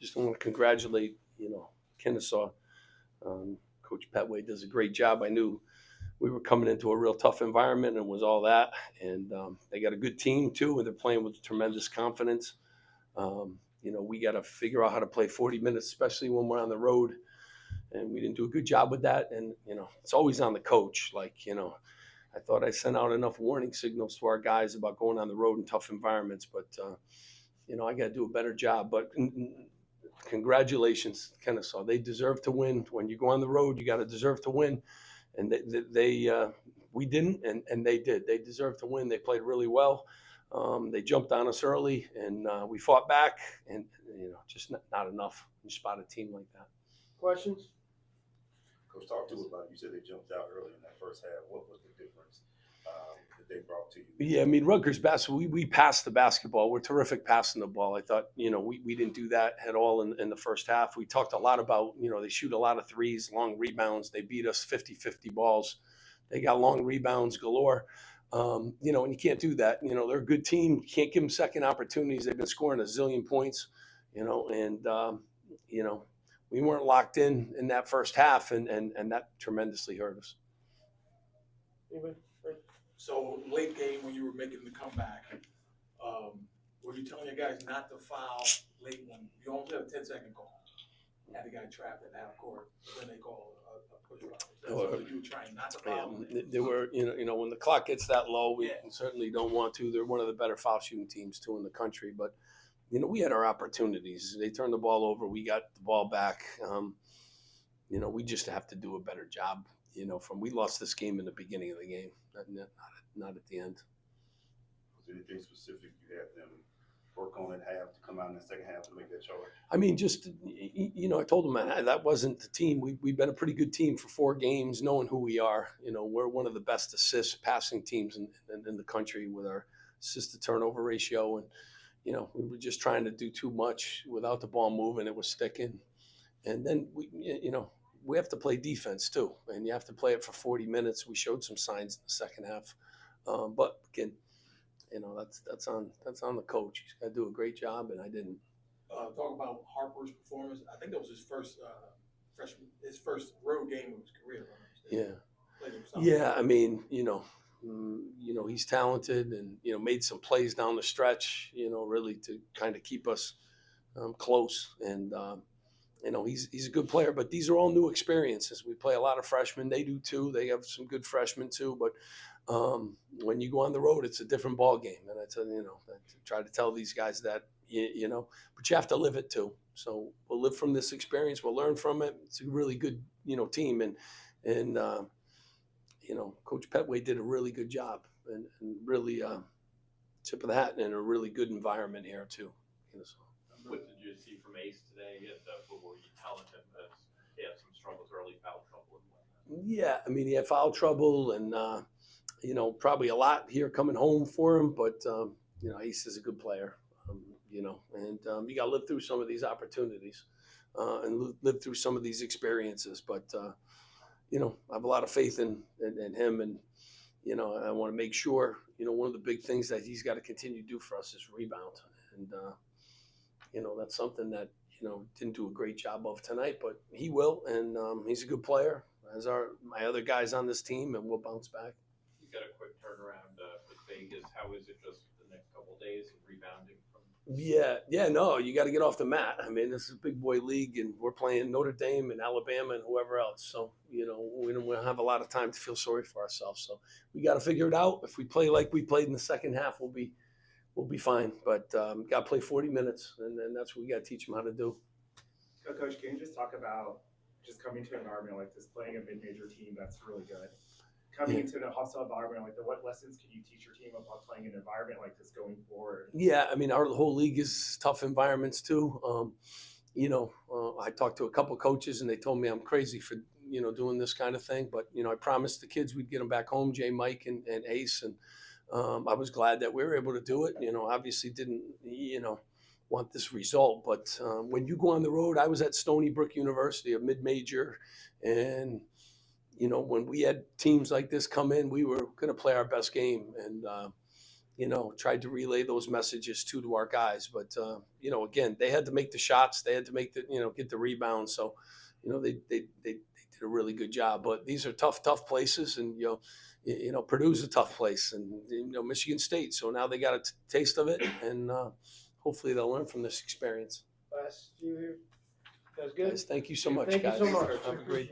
just want to congratulate, Kennesaw. Coach Petway does a great job. I knew we were coming into a real tough environment and was all that. And they got a good team too, and they're playing with tremendous confidence. We got to figure out how to play 40 minutes, especially when we're on the road. And we didn't do a good job with that. And, it's always on the coach. I thought I sent out enough warning signals to our guys about going on the road in tough environments, but, I got to do a better job. But congratulations, Kennesaw. They deserve to win. When you go on the road, you got to deserve to win. And we didn't, and they did. They deserved to win. They played really well. They jumped on us early, and we fought back, and just not enough. You spot a team like that. Questions? Coach, talk to us about, you said they jumped out early in that first half. What was the difference that they brought to you? Yeah, Rutgers basketball, we passed the basketball. We're terrific passing the ball. I thought, we didn't do that at all in the first half. We talked a lot about, they shoot a lot of threes, long rebounds. They beat us 50-50 balls. They got long rebounds galore. And you can't do that. They're a good team. You can't give them second opportunities. They've been scoring a zillion points, we weren't locked in that first half, and that tremendously hurt us. So late game when you were making the comeback, were you telling your guys not to foul late when you only had a 10-second call? You had the guy trapped at half court, then they call a push foul. So you were trying not to foul. They were, when the clock gets that low, we certainly don't want to. They're one of the better foul shooting teams too in the country, but we had our opportunities. They turned the ball over. We got the ball back. We just have to do a better job. We lost this game in the beginning of the game, not at the end. Was there anything specific you had them work on at half to come out in the second half to make that charge? I told them that wasn't the team. We've been a pretty good team for 4 games, knowing who we are. We're one of the best assist passing teams in the country with our assist to turnover ratio. And, we were just trying to do too much without the ball moving. It was sticking. And then, we have to play defense too. And you have to play it for 40 minutes. We showed some signs in the second half. But again, that's on the coach. He's got to do a great job, and I didn't. Talk about Harper's performance. I think that was his first road game of his career. He's talented and made some plays down the stretch. Really to kind of keep us close. And he's a good player. But these are all new experiences. We play a lot of freshmen. They do too. They have some good freshmen too. But when you go on the road, it's a different ball game. And I try to tell these guys that, but you have to live it too. So we'll live from this experience. We'll learn from it. It's a really good, team. And Coach Petway did a really good job and really tip of the hat and a really good environment here too. What did you see from Ace today? What were you telling him that he had some struggles early, foul trouble and whatnot? Yeah, he had foul trouble and, probably a lot here coming home for him. But, Ace is a good player, and you got to live through some of these opportunities and live through some of these experiences. But, I have a lot of faith in him. And, I want to make sure, one of the big things that he's got to continue to do for us is rebound. And, that's something that, didn't do a great job of tonight, but he will. And he's a good player, as are my other guys on this team, and we'll bounce back. You got a quick turnaround with Vegas. How is it just the next couple of days of rebounding from? No, you got to get off the mat. This is a big boy league, and we're playing Notre Dame and Alabama and whoever else. So, we don't have a lot of time to feel sorry for ourselves. So we got to figure it out. If we play like we played in the second half, we'll be fine. But got to play 40 minutes, and that's what we got to teach them how to do. So, Coach, can you just talk about just coming to an environment like this, playing a mid-major team that's really good? Coming into a hostile environment like that, what lessons can you teach your team about playing in an environment like this going forward? Yeah, our whole league is tough environments too. I talked to a couple coaches and they told me I'm crazy for doing this kind of thing. But I promised the kids we'd get them back home, Jay, Mike, and Ace, and I was glad that we were able to do it. Obviously didn't want this result, but when you go on the road, I was at Stony Brook University, a mid-major, and when we had teams like this come in, we were going to play our best game. And, tried to relay those messages to our guys. But again, they had to make the shots, they had to make the get the rebounds. So, they did a really good job. But these are tough places, and Purdue's a tough place, and Michigan State. So now they got a taste of it, and hopefully they'll learn from this experience. Last few here. That's good. Guys, thank you so much, Thank you guys. so much. Have a great